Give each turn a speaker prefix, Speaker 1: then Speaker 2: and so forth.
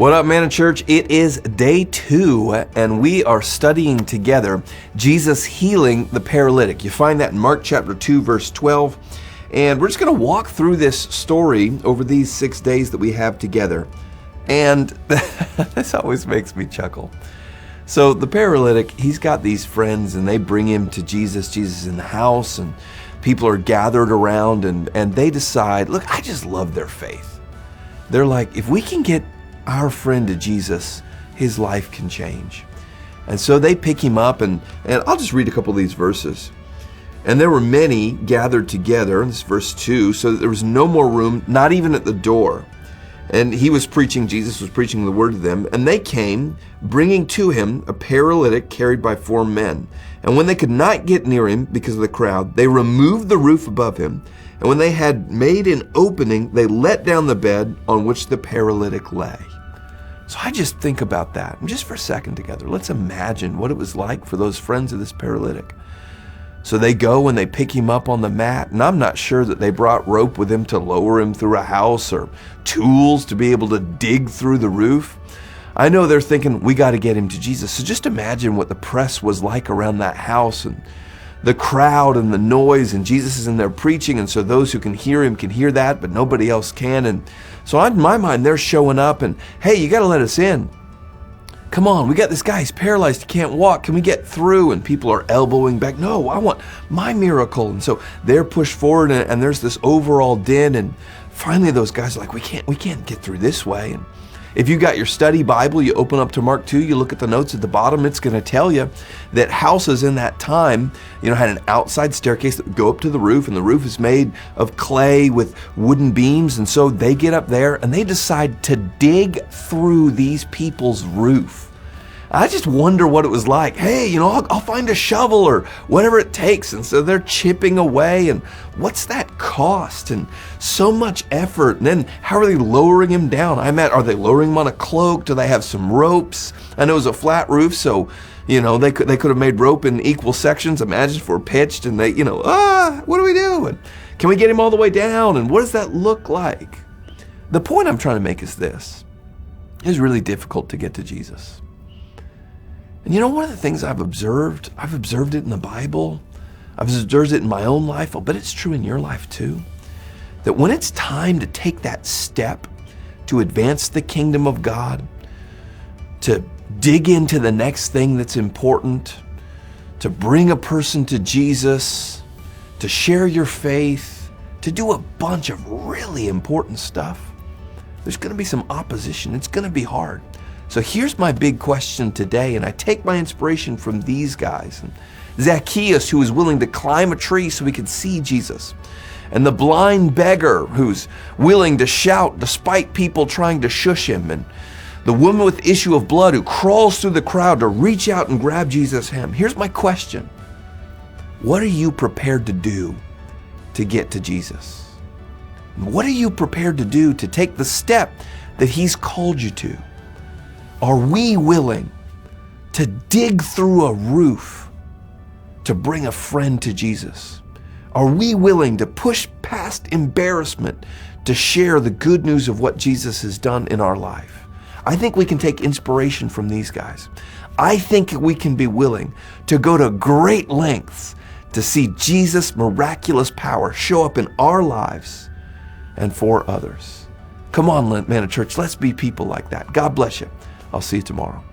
Speaker 1: What up, Manna Church? It is day 2, and we are studying together Jesus healing the paralytic. You find that in Mark chapter 2, verse 12. And we're just going to walk through this story over these 6 days that we have together. And this always makes me chuckle. So the paralytic, he's got these friends, and they bring him to Jesus. Jesus is in the house, and people are gathered around, and they decide, look, I just love their faith. They're like, if we can get our friend to Jesus, his life can change. And so they pick him up, and I'll just read a couple of these verses. And there were many gathered together, this is verse 2, so that there was no more room, not even at the door. And he was preaching, Jesus was preaching the word to them, and they came, bringing to him a paralytic carried by 4 men. And when they could not get near him because of the crowd, they removed the roof above him. And when they had made an opening, they let down the bed on which the paralytic lay. So I just think about that, and just for a second together, let's imagine what it was like for those friends of this paralytic. So they go and they pick him up on the mat, and I'm not sure that they brought rope with him to lower him through a house or tools to be able to dig through the roof. I know they're thinking, we got to get him to Jesus. So just imagine what the press was like around that house, and the crowd and the noise, and Jesus is in there preaching, and so those who can hear him can hear that, but nobody else can. And so in my mind, they're showing up and, hey, you got to let us in. Come on, we got this guy, he's paralyzed, he can't walk. Can we get through? And people are elbowing back. No, I want my miracle. And so they're pushed forward, and there's this overall din. And finally, those guys are like, we can't get through this way. And if you got your study Bible, you open up to Mark 2, you look at the notes at the bottom, it's going to tell you that houses in that time, had an outside staircase that would go up to the roof, and the roof is made of clay with wooden beams. And so they get up there and they decide to dig through these people's roof. I just wonder what it was like. Hey, I'll find a shovel or whatever it takes. And so they're chipping away, and what's that cost? And so much effort. And then how are they lowering him down? Are they lowering him on a cloak? Do they have some ropes? I know it was a flat roof, so they could have made rope in equal sections. Imagine if we're pitched and they, what do we do? And can we get him all the way down? And what does that look like? The point I'm trying to make is this. It is really difficult to get to Jesus. And one of the things I've observed it in the Bible, I've observed it in my own life, but it's true in your life too, that when it's time to take that step to advance the kingdom of God, to dig into the next thing that's important, to bring a person to Jesus, to share your faith, to do a bunch of really important stuff, there's going to be some opposition. It's going to be hard. So here's my big question today, and I take my inspiration from these guys. And Zacchaeus, who was willing to climb a tree so he could see Jesus. And the blind beggar, who's willing to shout despite people trying to shush him. And the woman with the issue of blood who crawls through the crowd to reach out and grab Jesus' hem. Here's my question. What are you prepared to do to get to Jesus? What are you prepared to do to take the step that he's called you to? Are we willing to dig through a roof to bring a friend to Jesus? Are we willing to push past embarrassment to share the good news of what Jesus has done in our life? I think we can take inspiration from these guys. I think we can be willing to go to great lengths to see Jesus' miraculous power show up in our lives and for others. Come on, Manna Church, let's be people like that. God bless you. I'll see you tomorrow.